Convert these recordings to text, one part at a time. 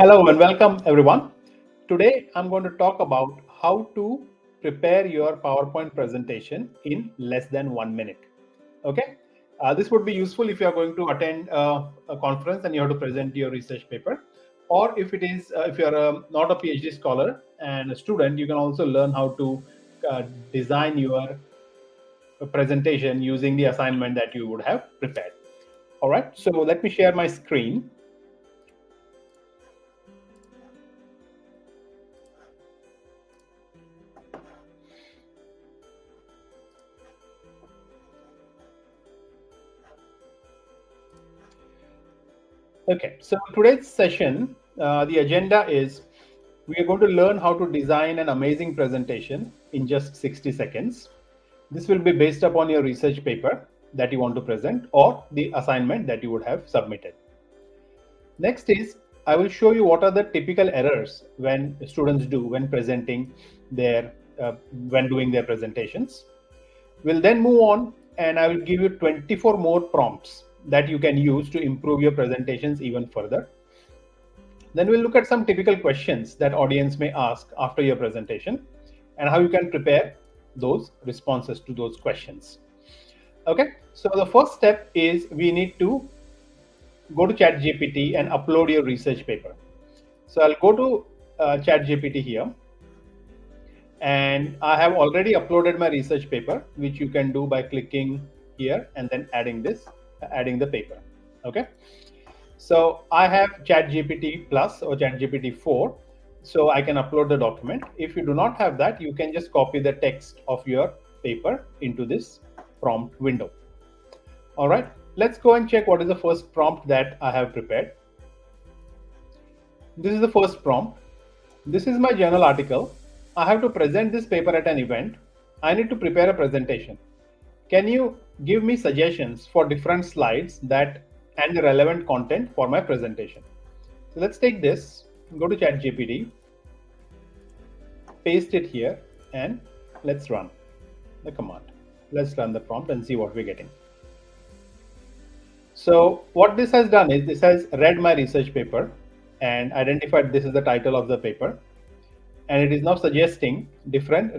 Hello and welcome everyone. Today I'm going to talk about how to prepare your PowerPoint presentation in less than 1 minute. Okay, this would be useful if you are going to attend a conference and you have to present your research paper, or if you are not a PhD scholar and a student, you can also learn how to uh, design your presentation using the assignment that you would have prepared. All right, so let me share my screen. Okay, so today's session, the agenda is we are going to learn how to design an amazing presentation in just 60 seconds. This will be based upon your research paper that you want to present or the assignment that you would have submitted. Next is I will show you what are the typical errors when students do when presenting their when doing their presentations. We'll then move on and I will give you 24 more prompts that you can use to improve your presentations even further. Then we'll look at some typical questions that audience may ask after your presentation and how you can prepare those responses to those questions. Okay, so the first step is we need to go to ChatGPT and upload your research paper. So I'll go to ChatGPT here, and I have already uploaded my research paper, which you can do by clicking here and then adding the paper. Okay. So I have ChatGPT Plus or ChatGPT 4, so I can upload the document. If you do not have that, you can just copy the text of your paper into this prompt window. All right, let's go and check what is the first prompt that I have prepared. This is the first prompt. This is my journal article. I have to present this paper at an event. I need to prepare a presentation. Can you give me suggestions for different slides that and the relevant content for my presentation? So let's take this, go to ChatGPT, paste it here, and let's run the command. Let's run the prompt and see what we're getting. So what this has done is this has read my research paper and identified this is the title of the paper. And it is now suggesting different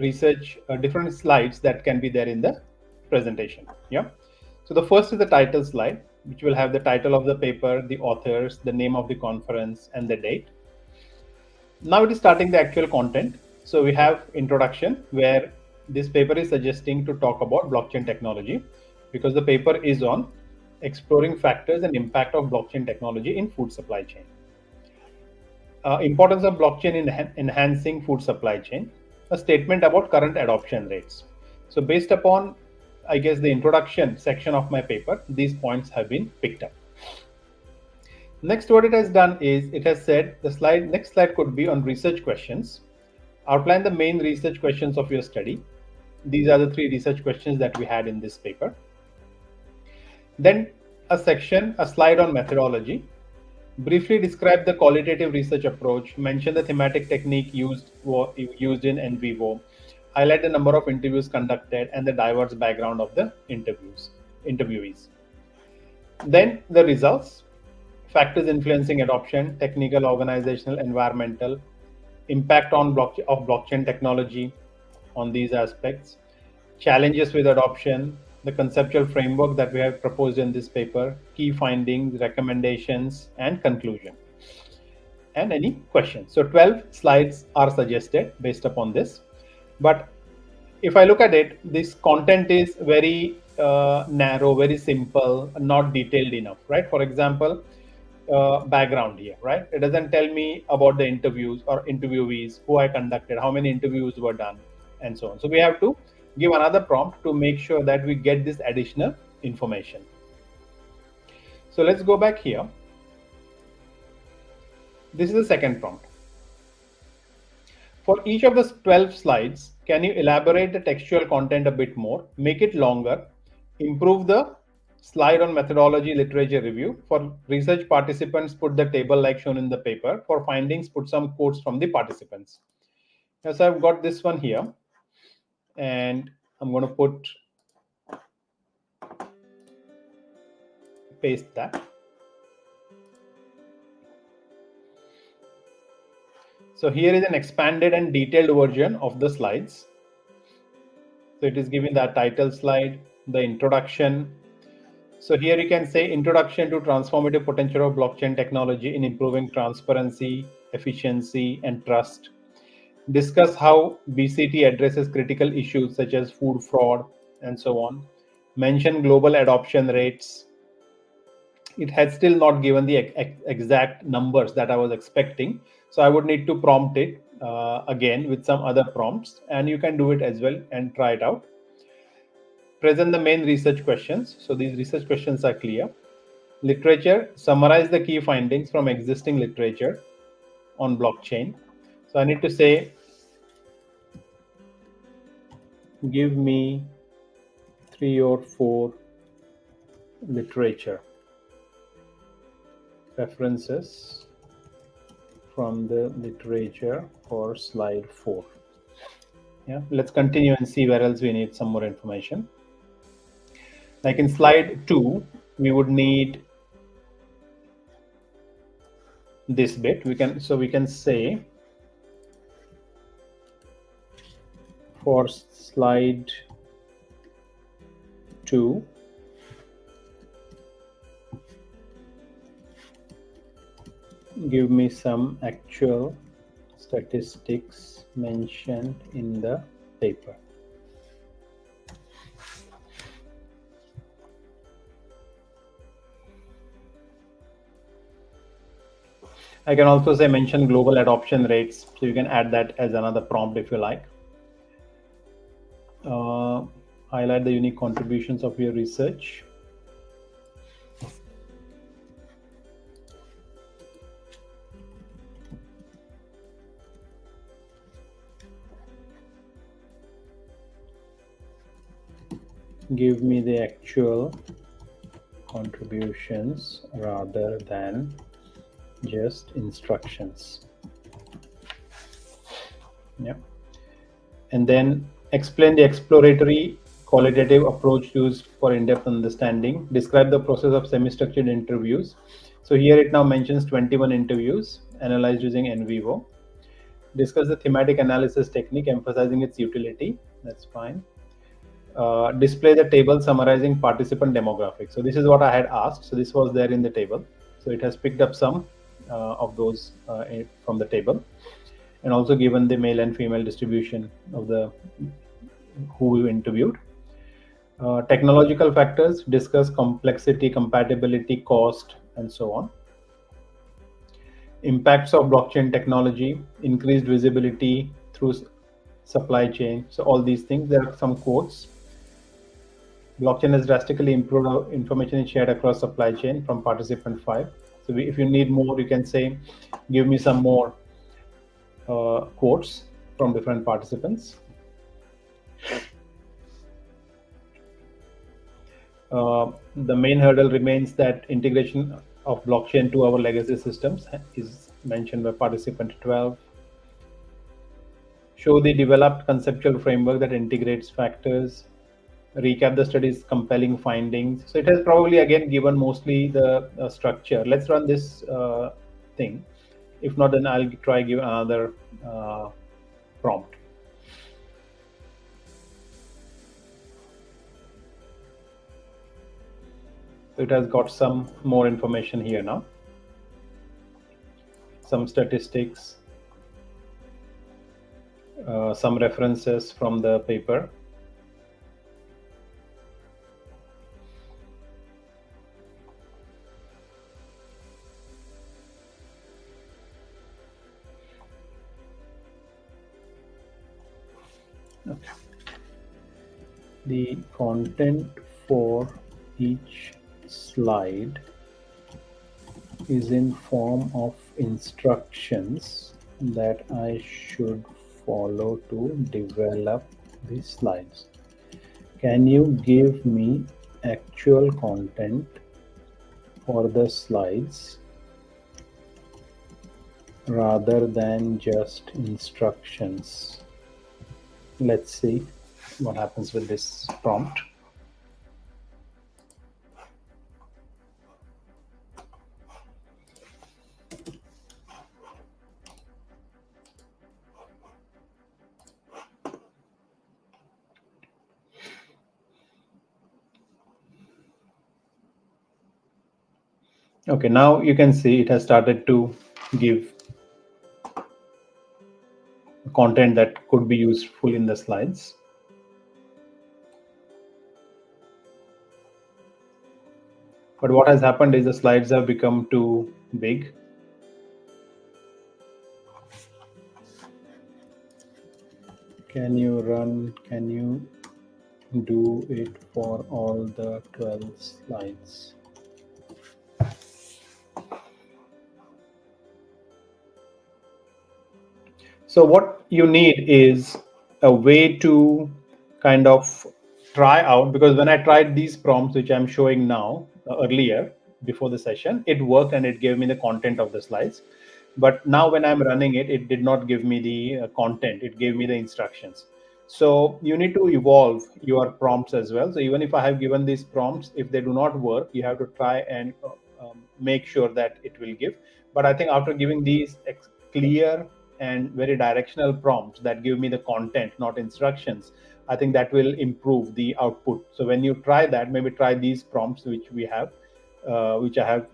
different slides that can be there in the presentation. Yeah. So the first is the title slide, which will have the title of the paper, the authors, the name of the conference, and the date. Now it is starting the actual content. So we have introduction, where this paper is suggesting to talk about blockchain technology, because the paper is on exploring factors and impact of blockchain technology in food supply chain. Importance of blockchain in enhancing food supply chain, a statement about current adoption rates. So based upon, I guess, the introduction section of my paper, these points have been picked up. Next, what it has done is it has said the next slide could be on research questions. Outline the main research questions of your study. These are the 3 research questions that we had in this paper. Then a slide on methodology. Briefly describe the qualitative research approach, mention the thematic technique used in en vivo, highlight the number of interviews conducted and the diverse background of the interviewees. Then the results, factors influencing adoption, technical, organizational, environmental, impact on blockchain technology on these aspects, challenges with adoption, the conceptual framework that we have proposed in this paper, key findings, recommendations, and conclusion. And any questions. So 12 slides are suggested based upon this. But if I look at it, this content is very narrow, very simple, not detailed enough, right? For example, background here, right? It doesn't tell me about the interviews or interviewees, who I conducted, how many interviews were done, and so on. So we have to give another prompt to make sure that we get this additional information. So let's go back here. This is the second prompt. For each of the 12 slides, can you elaborate the textual content a bit more, make it longer, improve the slide on methodology literature review. For research participants, put the table like shown in the paper. For findings, put some quotes from the participants. Yes, I've got this one here, and I'm going to paste that. So here is an expanded and detailed version of the slides. So it is giving the title slide, the introduction. So here you can say introduction to transformative potential of blockchain technology in improving transparency, efficiency, and trust. Discuss how BCT addresses critical issues such as food fraud and so on. Mention global adoption rates. It has still not given the exact numbers that I was expecting. So I would need to prompt it again with some other prompts, and you can do it as well and try it out. Present the main research questions. So these research questions are clear. Literature, summarize the key findings from existing literature on blockchain. So I need to say, give me 3 or 4 literature references from the literature for slide 4. Yeah, let's continue and see where else we need some more information. Like in slide 2, we would need this bit. We can say for slide 2, give me some actual statistics mentioned in the paper. I can also say mention global adoption rates. So you can add that as another prompt if you like. Highlight the unique contributions of your research. Give me the actual contributions rather than just instructions. Yeah. And then explain the exploratory qualitative approach used for in-depth understanding. Describe the process of semi-structured interviews. So here it now mentions 21 interviews analyzed using NVivo. Discuss the thematic analysis technique, emphasizing its utility. That's fine. Display the table summarizing participant demographics. So this is what I had asked. So this was there in the table. So it has picked up some of those from the table, and also given the male and female distribution of the who we interviewed. Technological factors, discuss complexity, compatibility, cost, and so on. Impacts of blockchain technology, increased visibility through supply chain. So all these things, there are some quotes. Blockchain has drastically improved how information is shared across supply chain from participant 5. So if you need more, you can say, give me some more quotes from different participants. The main hurdle remains that integration of blockchain to our legacy systems is mentioned by participant 12. Show the developed conceptual framework that integrates factors. Recap the study's compelling findings. So it has probably again given mostly the structure. Let's run this thing. If not, then I'll try give another prompt. So it has got some more information here now. Some statistics, some references from the paper. Okay. The content for each slide is in form of instructions that I should follow to develop the slides. Can you give me actual content for the slides rather than just instructions? Let's see what happens with this prompt. Okay, now you can see it has started to give content that could be useful in the slides. But what has happened is the slides have become too big. Can you do it for all the 12 slides? So what you need is a way to kind of try out, because when I tried these prompts, which I'm showing now, earlier before the session, it worked and it gave me the content of the slides. But now when I'm running it, it did not give me the content, it gave me the instructions. So you need to evolve your prompts as well. So even if I have given these prompts, if they do not work, you have to try and make sure that it will give. But I think after giving these clear and very directional prompts that give me the content, not instructions, I think that will improve the output. So when you try that, maybe try these prompts which we have, which I have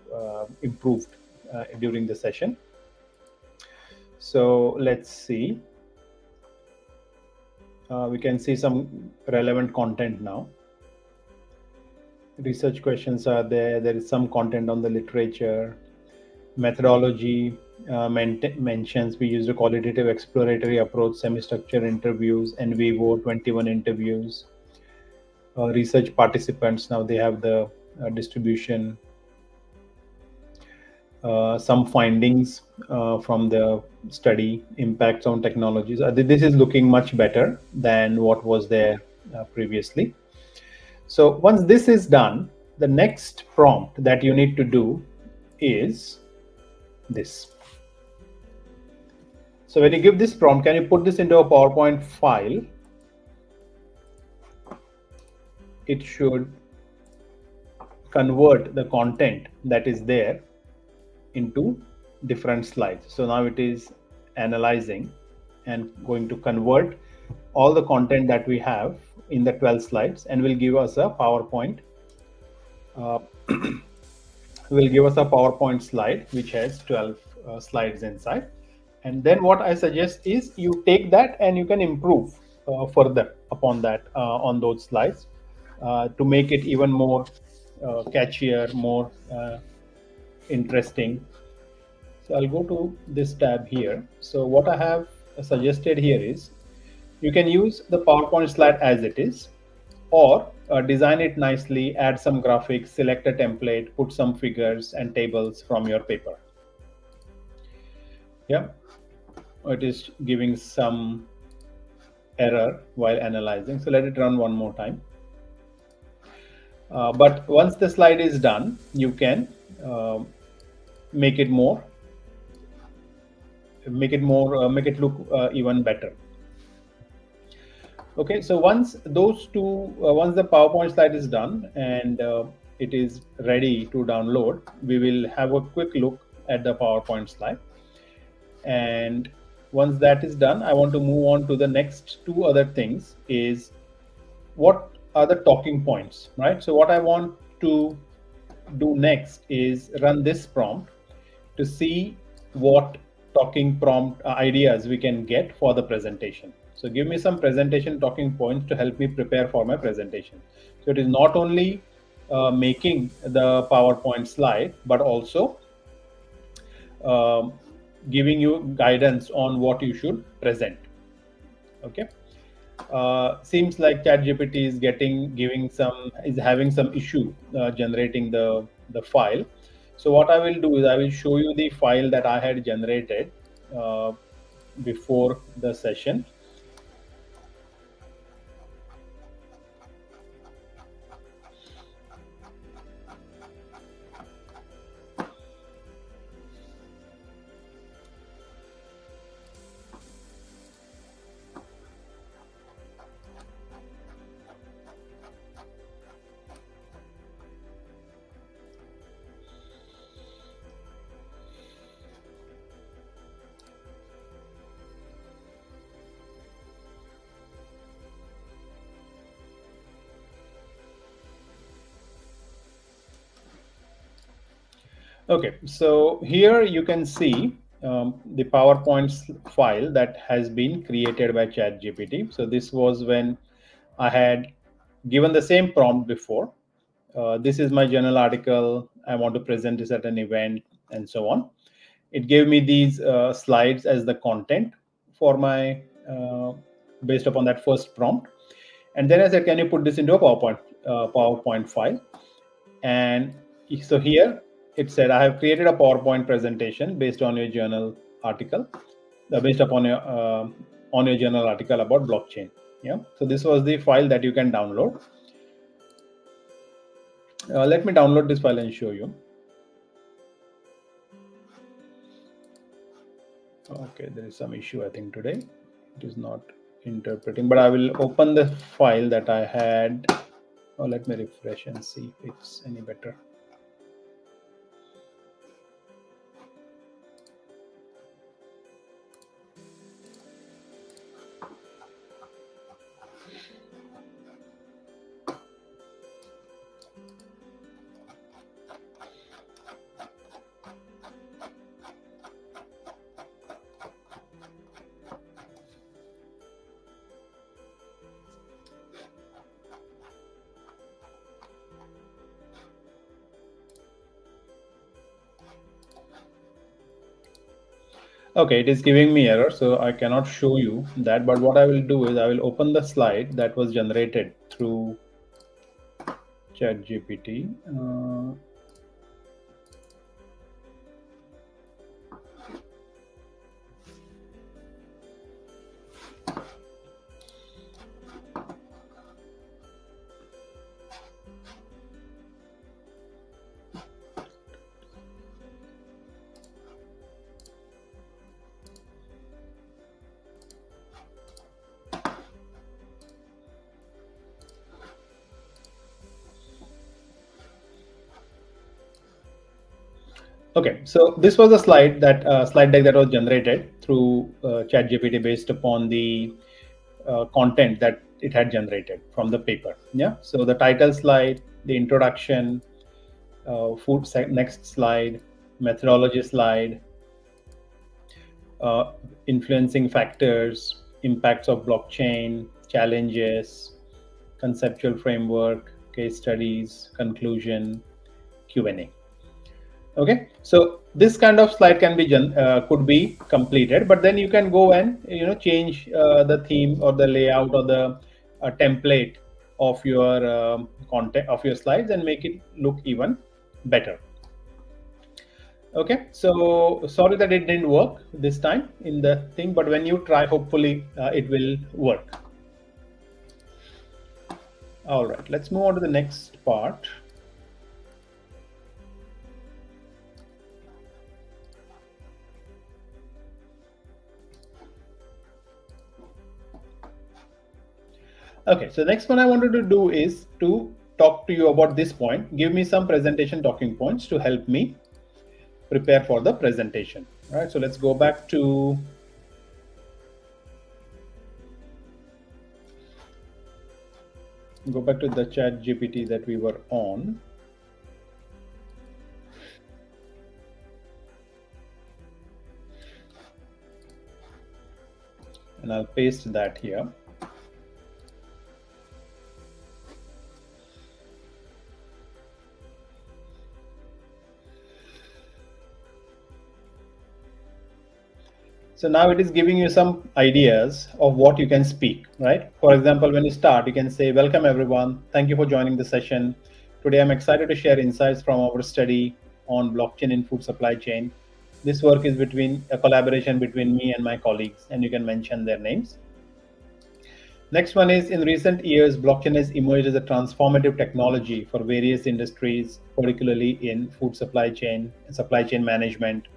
improved during the session. So let's see. We can see some relevant content now. Research questions are there. There is some content on the literature. Methodology mentions we use a qualitative exploratory approach, semi-structured interviews, and vivo 21 interviews. Research participants, now they have the distribution. Some findings from the study, impacts on technologies. This is looking much better than what was there previously. So once this is done, the next prompt that you need to do is this. So when you give this prompt, can you put this into a PowerPoint file? It should convert the content that is there into different slides. So now it is analyzing and going to convert all the content that we have in the 12 slides and will give us a PowerPoint. Will give us a PowerPoint slide which has 12 slides inside. And then what I suggest is you take that and you can improve further upon that on those slides to make it even more catchier, more interesting. So I'll go to this tab here. So what I have suggested here is you can use the PowerPoint slide as it is, or design it nicely, add some graphics, select a template, put some figures and tables from your paper. Yeah, it is giving some error while analyzing. So let it run one more time. But once the slide is done, you can make it look even better. Okay, so once once the PowerPoint slide is done and it is ready to download, we will have a quick look at the PowerPoint slide. And once that is done, I want to move on to the next two other things. Is what are the talking points, right? So what I want to do next is run this prompt to see what talking prompt ideas we can get for the presentation. So give me some presentation talking points to help me prepare for my presentation. So it is not only making the PowerPoint slide, but also giving you guidance on what you should present. Okay. Seems like ChatGPT is having some issue generating the file. So what I will do is I will show you the file that I had generated before the session. Okay, so here you can see the PowerPoint file that has been created by ChatGPT. So this was when I had given the same prompt before. This is my journal article. I want to present this at an event and so on. It gave me these slides as the content for my based upon that first prompt. And then I said, can you put this into a PowerPoint file? And so here it said, I have created a PowerPoint presentation based on your journal article, based upon your on your journal article about blockchain. Yeah. So this was the file that you can download. Let me download this file and show you. Okay, there is some issue I think today. It is not interpreting, but I will open the file that I had. Oh, let me refresh and see if it's any better. Okay, it is giving me error, so I cannot show you that. But what I will do is I will open the slide that was generated through ChatGPT. Okay, so this was a slide deck that was generated through ChatGPT based upon the content that it had generated from the paper. Yeah. So the title slide, the introduction, next slide, methodology slide, influencing factors, impacts of blockchain, challenges, conceptual framework, case studies, conclusion, Q&A. Okay, so this kind of slide can be could be completed, but then you can go and change the theme or the layout or the template of your content of your slides and make it look even better. Okay, so sorry that it didn't work this time in the thing, but when you try, hopefully it will work. All right, let's move on to the next part. Okay, so next one I wanted to do is to talk to you about this point. Give me some presentation talking points to help me prepare for the presentation. All right, so let's go back to the chat GPT that we were on. And I'll paste that here. So now it is giving you some ideas of what you can speak, right? For example, when you start, you can say, welcome everyone. Thank you for joining the session. Today, I'm excited to share insights from our study on blockchain in food supply chain. This work is a collaboration between me and my colleagues, and you can mention their names. Next one is, in recent years, blockchain has emerged as a transformative technology for various industries, particularly in food supply chain management,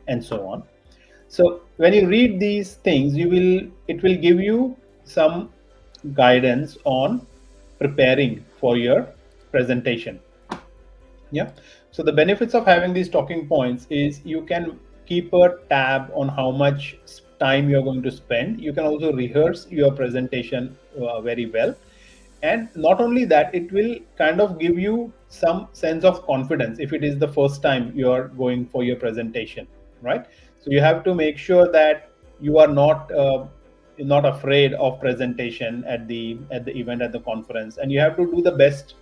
and so on. So when you read these things, it will give you some guidance on preparing for your presentation. Yeah. So the benefits of having these talking points is you can keep a tab on how much time you're going to spend. You can also rehearse your presentation very well. And not only that, it will kind of give you some sense of confidence if it is the first time you are going for your presentation, right? So you have to make sure that you are not afraid of presentation at the event, at the conference, and you have to do the best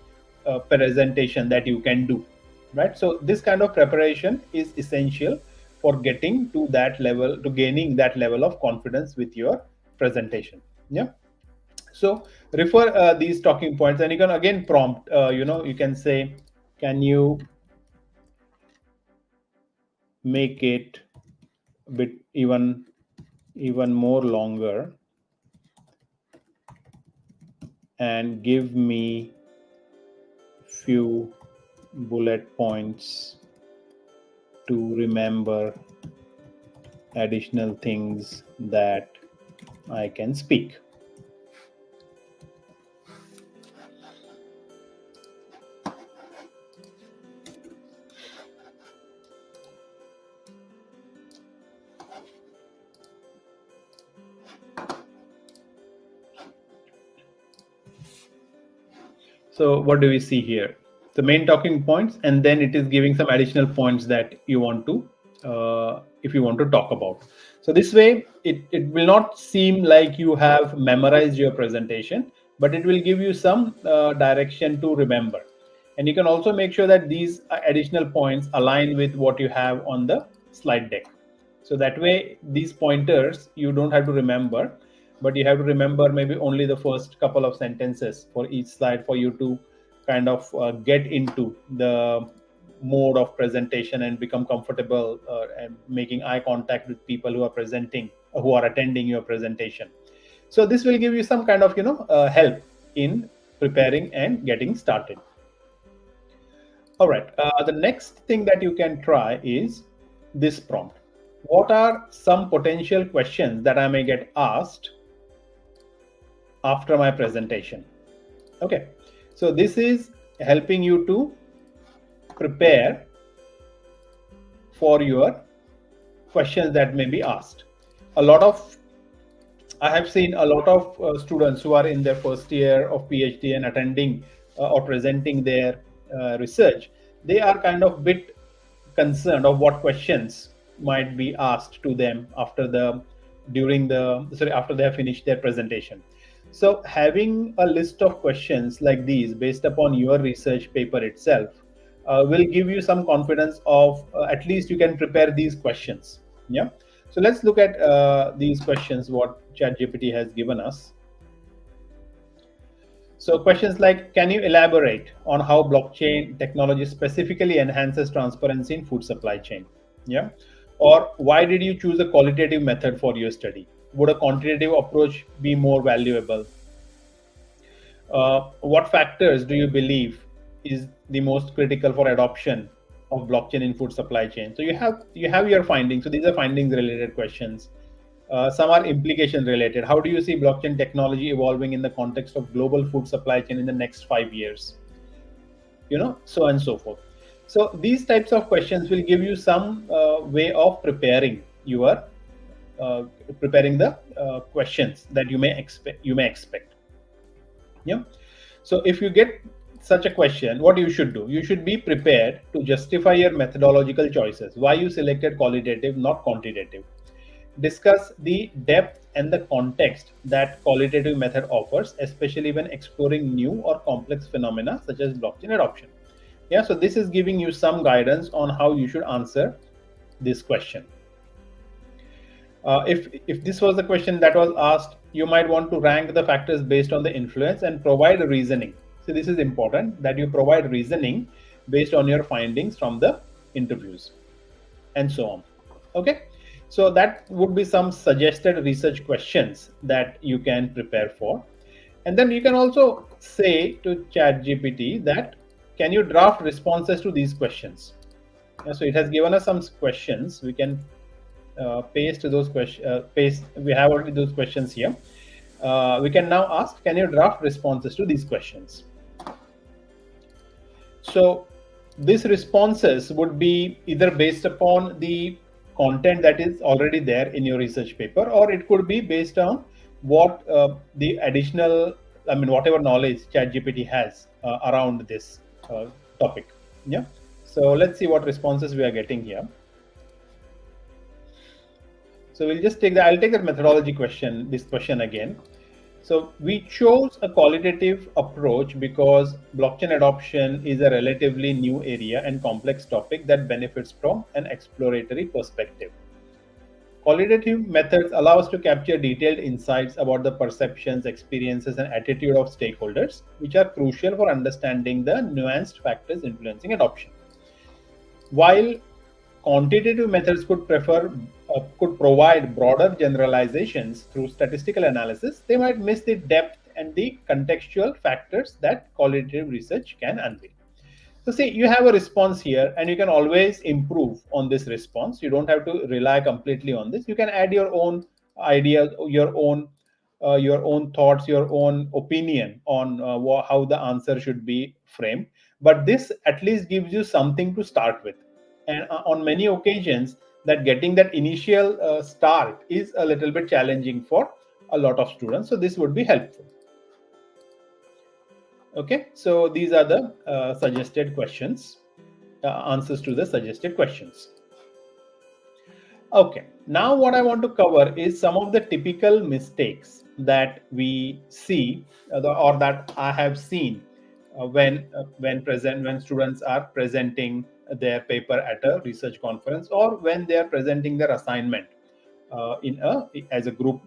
presentation that you can do, right? So this kind of preparation is essential for getting to that level, to gaining that level of confidence with your presentation. Yeah. So refer these talking points, and you can again prompt, you can say, can you make it a bit even more longer and give me few bullet points to remember additional things that I can speak. So what do we see here? The main talking points, and then it is giving some additional points that you want to, if you want to talk about. So this way, it will not seem like you have memorized your presentation, but it will give you some direction to remember. And you can also make sure that these additional points align with what you have on the slide deck. So that way, these pointers you don't have to remember, but you have to remember maybe only the first couple of sentences for each slide for you to kind of get into the mode of presentation and become comfortable and making eye contact with people who are presenting, who are attending your presentation. So this will give you some kind of help in preparing and getting started. All right, the next thing that you can try is this prompt. What are some potential questions that I may get asked after my presentation? Okay, so this is helping you to prepare for your questions that may be asked. I have seen a lot of students who are in their first year of PhD and attending or presenting their research. They are kind of bit concerned of what questions might be asked to them after after they have finished their presentation. So having a list of questions like these based upon your research paper itself will give you some confidence of at least you can prepare these questions. Yeah. So let's look at these questions what ChatGPT has given us. So questions like, can you elaborate on how blockchain technology specifically enhances transparency in food supply chain? Yeah. Or why did you choose a qualitative method for your study? Would a quantitative approach be more valuable? What factors do you believe is the most critical for adoption of blockchain in food supply chain? So you have your findings. So these are findings related questions. Some are implication related. How do you see blockchain technology evolving in the context of global food supply chain in the next 5 years? So on and so forth. So these types of questions will give you some way of preparing the questions that you may expect. Yeah. So if you get such a question, what you should do? You should be prepared to justify your methodological choices. Why you selected qualitative, not quantitative. Discuss the depth and the context that qualitative method offers, especially when exploring new or complex phenomena such as blockchain adoption. Yeah, so this is giving you some guidance on how you should answer this question. If this was the question that was asked, you might want to rank the factors based on the influence and provide reasoning. So this is important that you provide reasoning based on your findings from the interviews and so on. Okay. So that would be some suggested research questions that you can prepare for. And then you can also say to ChatGPT that, can you draft responses to these questions? So it has given us some questions. We can paste those questions. We have already those questions here. We can now ask, can you draft responses to these questions? So these responses would be either based upon the content that is already there in your research paper, or it could be based on what the additional I mean, whatever knowledge ChatGPT has around this topic. Yeah. So let's see what responses we are getting here. So we'll just take I'll take that methodology question, this question again. So we chose a qualitative approach because blockchain adoption is a relatively new area and complex topic that benefits from an exploratory perspective. Qualitative methods allow us to capture detailed insights about the perceptions, experiences, and attitude of stakeholders, which are crucial for understanding the nuanced factors influencing adoption. While quantitative methods could provide broader generalizations through statistical analysis, they might miss the depth and the contextual factors that qualitative research can unveil. So see, you have a response here and you can always improve on this response. You don't have to rely completely on this. You can add your own ideas, your own thoughts, your own opinion on how the answer should be framed. But this at least gives you something to start with. And on many occasions, that getting that initial start is a little bit challenging for a lot of students. So this would be helpful. Okay, so these are the suggested questions, answers to the suggested questions. Okay, now what I want to cover is some of the typical mistakes that we see or that I have seen when students are presenting their paper at a research conference or when they are presenting their assignment as a group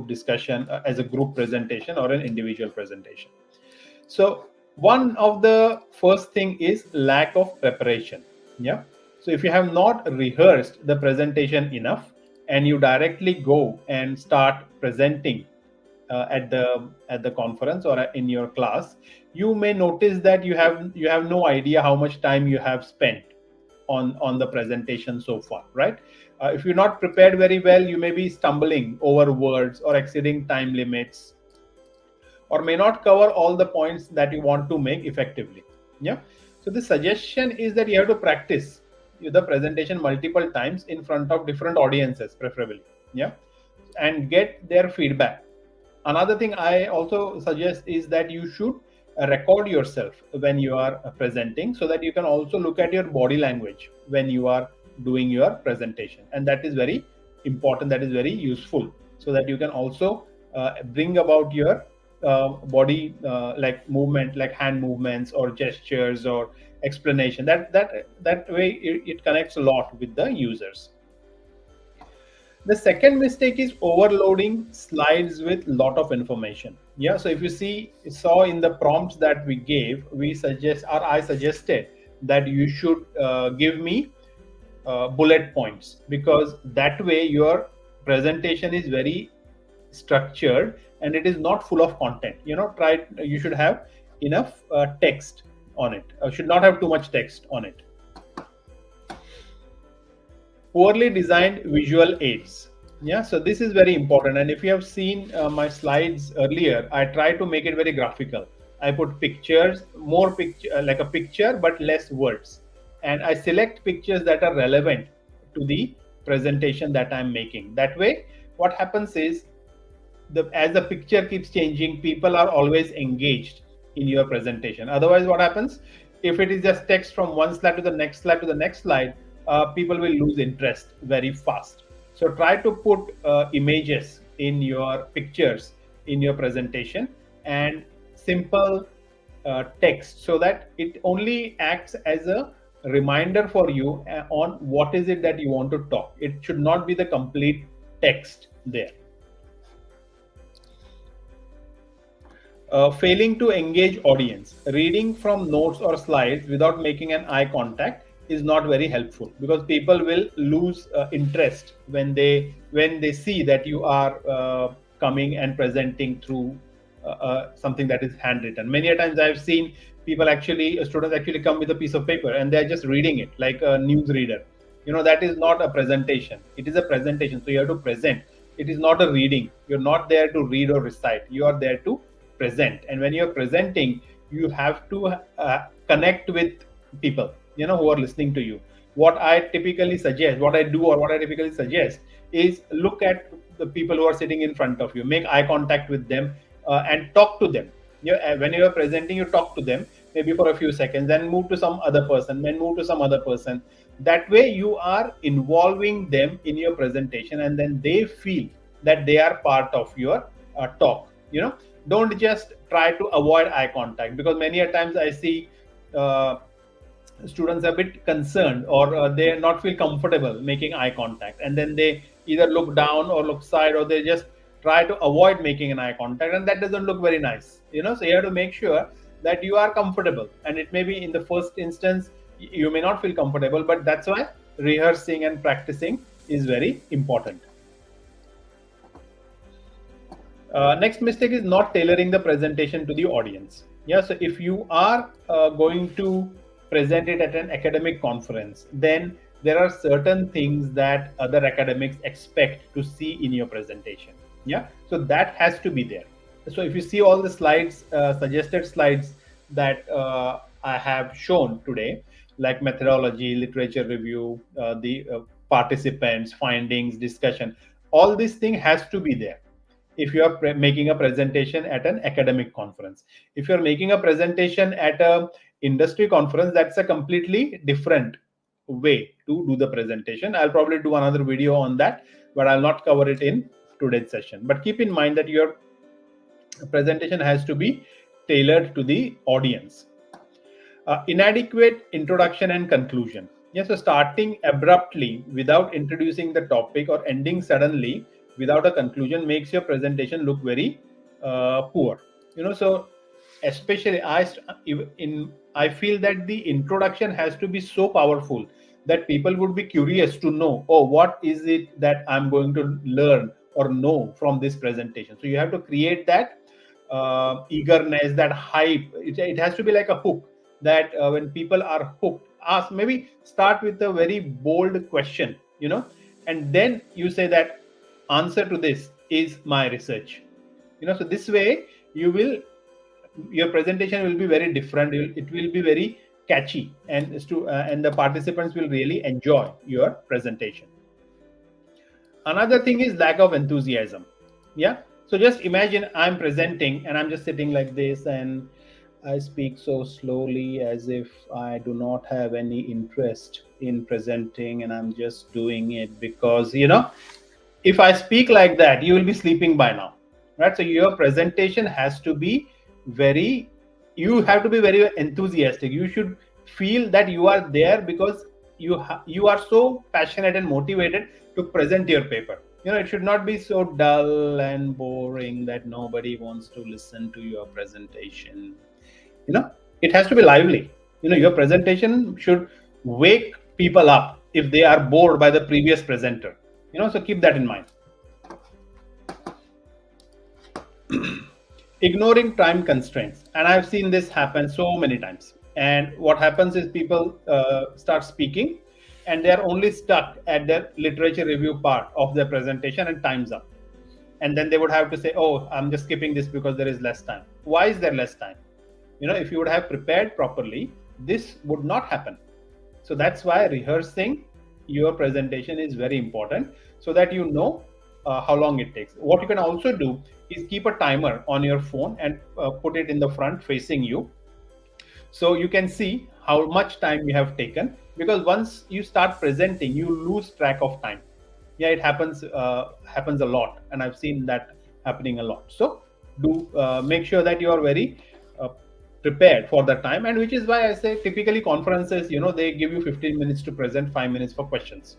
discussion, as a group presentation or an individual presentation. So one of the first thing is lack of preparation. Yeah. So if you have not rehearsed the presentation enough and you directly go and start presenting at the conference or in your class, you may notice that you have no idea how much time you have spent on the presentation so far, right? If you're not prepared very well, you may be stumbling over words or exceeding time limits, or may not cover all the points that you want to make effectively. Yeah. So the suggestion is that you have to practice the presentation multiple times in front of different audiences, preferably. Yeah. And get their feedback. Another thing I also suggest is that you should record yourself when you are presenting, so that you can also look at your body language when you are doing your presentation. And that is very important. That is very useful, so that you can also bring about your body like movement, like hand movements or gestures or explanation. That way it connects a lot with the users. The second mistake is overloading slides with lot of information. Yeah, so if you saw in the prompts that we gave, I suggested that you should give me bullet points, because that way your presentation is very structured and it is not full of content. You should have enough text on it. Should not have too much text on it. Poorly designed visual aids. Yeah, so this is very important. And if you have seen my slides earlier, I try to make it very graphical. I put pictures, more picture, like a picture, but less words. And I select pictures that are relevant to the presentation that I'm making. That way, what happens is, as the picture keeps changing, people are always engaged in your presentation. Otherwise, what happens, if it is just text from one slide to the next slide to the next slide, people will lose interest very fast. So try to put images in your pictures in your presentation, and simple text, so that it only acts as a reminder for you on what is it that you want to talk. It should not be the complete text there. Failing to engage audience. Reading from notes or slides without making an eye contact is not very helpful, because people will lose interest when they see that you are coming and presenting through something that is handwritten. Many a times I've seen students actually come with a piece of paper and they're just reading it like a news reader. That is not a presentation. It is a presentation, so you have to present. It is not a reading. You're not there to read or recite. You are there to present. And when you're presenting, you have to connect with people who are listening to you. What I typically suggest is look at the people who are sitting in front of you, make eye contact with them, and talk to them. When you are presenting, you talk to them maybe for a few seconds, then move to some other person, then move to some other person. That way you are involving them in your presentation, and then they feel that they are part of your talk. Don't just try to avoid eye contact, because many a times I see students are a bit concerned, or they not feel comfortable making eye contact, and then they either look down or look side, or they just try to avoid making an eye contact, and that doesn't look very nice. So you have to make sure that you are comfortable, and it may be in the first instance you may not feel comfortable, but that's why rehearsing and practicing is very important. Next mistake is not tailoring the presentation to the audience. So if you are going to present it at an academic conference, then there are certain things that other academics expect to see in your presentation. So that has to be there. So if you see all the slides, suggested slides that I have shown today, like methodology, literature review, the participants, findings, discussion, all these things has to be there if you are making a presentation at an academic conference. If you're making a presentation at a industry conference, that's a completely different way to do the presentation. I'll probably do another video on that, but I'll not cover it in today's session. But keep in mind that your presentation has to be tailored to the audience. Inadequate introduction and conclusion. So starting abruptly without introducing the topic, or ending suddenly without a conclusion, makes your presentation look very poor. So especially I feel that the introduction has to be so powerful that people would be curious to know, oh, what is it that I'm going to learn or know from this presentation. So you have to create that eagerness, that hype. It has to be like a hook, that when people are hooked, maybe start with a very bold question, and then you say that answer to this is my research. So this way your presentation will be very different. It will be very catchy, and the participants will really enjoy your presentation. Another thing is lack of enthusiasm. So just imagine I'm presenting and I'm just sitting like this, and I speak so slowly as if I do not have any interest in presenting, and I'm just doing it because, if I speak like that, you will be sleeping by now, right? So your presentation has to be you have to be very enthusiastic. You should feel that you are there because you are so passionate and motivated to present your paper. It should not be so dull and boring that nobody wants to listen to your presentation. It has to be lively. Your presentation should wake people up if they are bored by the previous presenter. So keep that in mind. Ignoring time constraints, and I've seen this happen so many times. And what happens is people start speaking, and they are only stuck at the literature review part of their presentation, and time's up. And then they would have to say, oh, I'm just skipping this because there is less time. Why is there less time? If you would have prepared properly, this would not happen. So that's why rehearsing your presentation is very important, so that you know how long it takes. What you can also do is keep a timer on your phone and put it in the front facing you, so you can see how much time you have taken, because once you start presenting, you lose track of time. It happens a lot, and I've seen that happening a lot. So do make sure that you are very prepared for the time, and which is why I say typically conferences, they give you 15 minutes to present, 5 minutes for questions.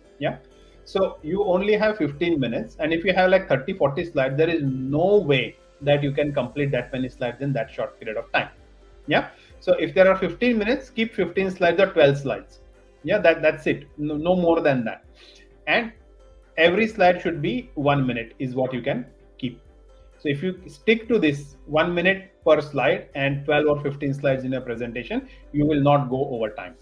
So you only have 15 minutes, and if you have like 30-40 slides, there is no way that you can complete that many slides in that short period of time. So if there are 15 minutes, keep 15 slides or 12 slides. That's it. No more than that. And every slide should be 1 minute is what you can keep. So if you stick to this 1 minute per slide and 12 or 15 slides in your presentation, you will not go over time.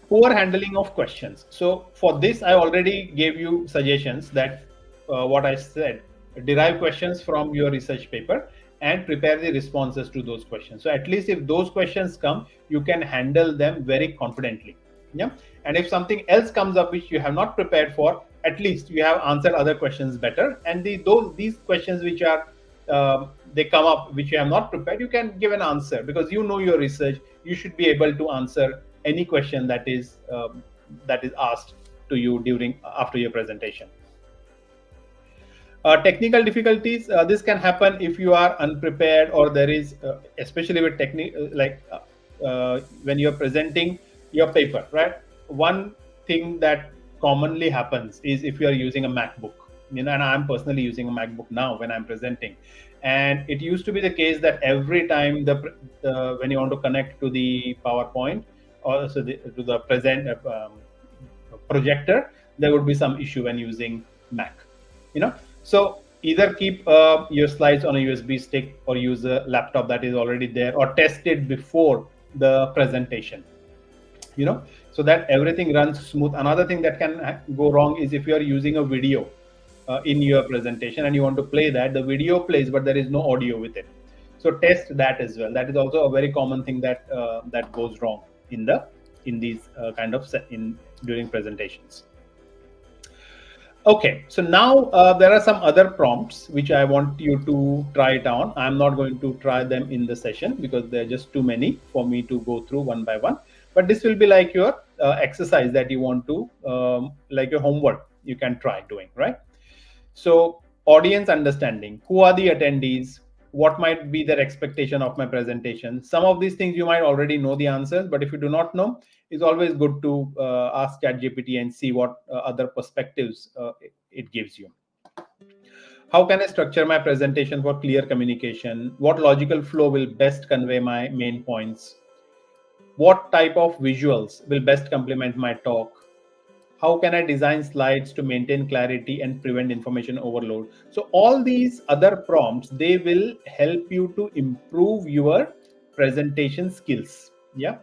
Poor handling of questions. So for this, I already gave you suggestions that what I said, derive questions from your research paper and prepare the responses to those questions. So at least if those questions come, you can handle them very confidently. And if something else comes up which you have not prepared for, at least you have answered other questions better. And these questions which are they come up which you have not prepared, you can give an answer because you know your research. You should be able to answer any question that is asked to you during after your presentation. Technical difficulties, this can happen if you are unprepared, or there is especially with technique when you're presenting your paper, right? One thing that commonly happens is if you are using a MacBook, and I'm personally using a MacBook now when I'm presenting, and it used to be the case that every time when you want to connect to the PowerPoint or to the projector, there would be some issue when using Mac. So either keep your slides on a USB stick or use a laptop that is already there, or test it before the presentation, so that everything runs smooth. Another thing that can go wrong is if you are using a video in your presentation and you want to play that, the video plays but there is no audio with it. So test that as well. That is also a very common thing that goes wrong in these kind of during presentations. Okay, so now there are some other prompts which I want you to try it on. I'm not going to try them in the session because they're just too many for me to go through one by one. But this will be like your exercise that you want to, like your homework, you can try doing, right? So audience understanding, who are the attendees? What might be their expectation of my presentation? Some of these things you might already know the answers, but if you do not know, it's always good to ask ChatGPT and see what other perspectives it gives you. How can I structure my presentation for clear communication? What logical flow will best convey my main points? What type of visuals will best complement my talk? How can I design slides to maintain clarity and prevent information overload? So all these other prompts, they will help you to improve your presentation skills. Yeah,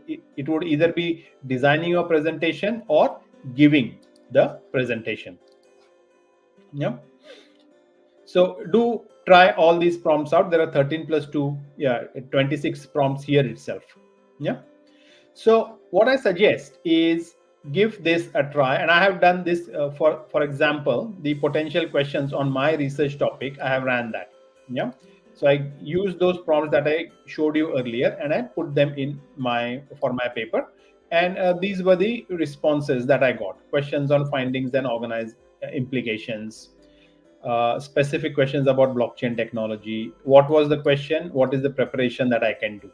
it would either be designing your presentation or giving the presentation. Yeah. So do try all these prompts out. There are 13 plus 2, 26 prompts here itself. Yeah. So what I suggest is give this a try, and I have done this for example, the potential questions on my research topic. I have ran that. Yeah. So I used those prompts that I showed you earlier, and I put them in for my paper, and these were the responses that I got. Questions on findings and organized implications. Specific questions about blockchain technology. What was the question? What is the preparation that I can do?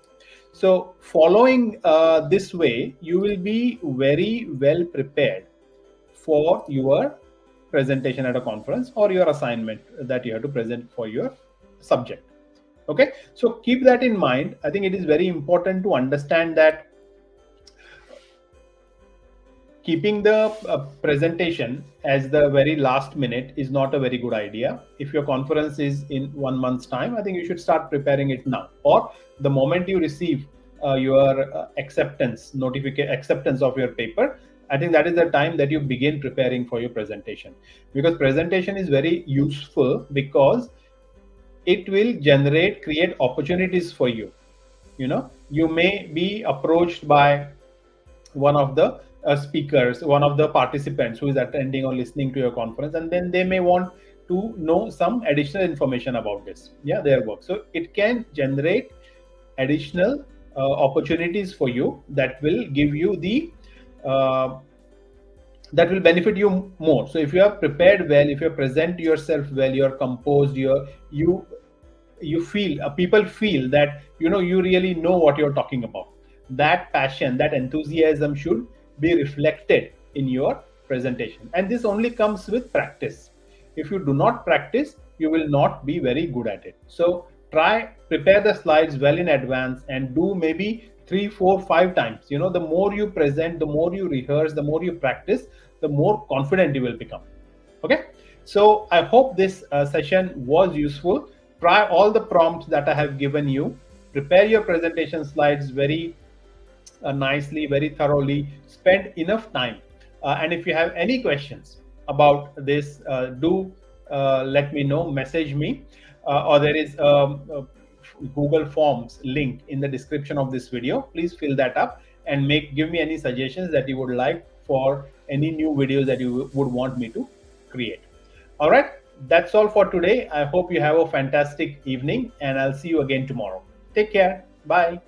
So following this way, you will be very well prepared for your presentation at a conference or your assignment that you have to present for your subject. Okay, so keep that in mind. I think it is very important to understand that keeping the presentation as the very last minute is not a very good idea. If your conference is in 1 month's time, I think you should start preparing it now, or the moment you receive your acceptance of your paper. I think that is the time that you begin preparing for your presentation, because presentation is very useful because it will create opportunities for you. You may be approached by one of the speakers, one of the participants who is attending or listening to your conference, and then they may want to know some additional information about their work. So it can generate additional opportunities for you that will give you that will benefit you more. So if you are prepared well, if you present yourself well, you are composed, you feel people feel that you really know what you're talking about. That passion, that enthusiasm should be reflected in your presentation, and this only comes with practice. If you do not practice, you will not be very good at it. So prepare the slides well in advance and do maybe 3, 4, 5 times. The more you present, the more you rehearse, the more you practice, the more confident you will become. Okay, so I hope this session was useful. Try all the prompts that I have given you. Prepare your presentation slides very nicely, very thoroughly. Spend enough time, and if you have any questions about this, do let me know, message me, or there is Google Forms link in the description of this video. Please fill that up and give me any suggestions that you would like for any new videos that you would want me to create. All right, that's all for today. I hope you have a fantastic evening, and I'll see you again tomorrow. Take care. Bye.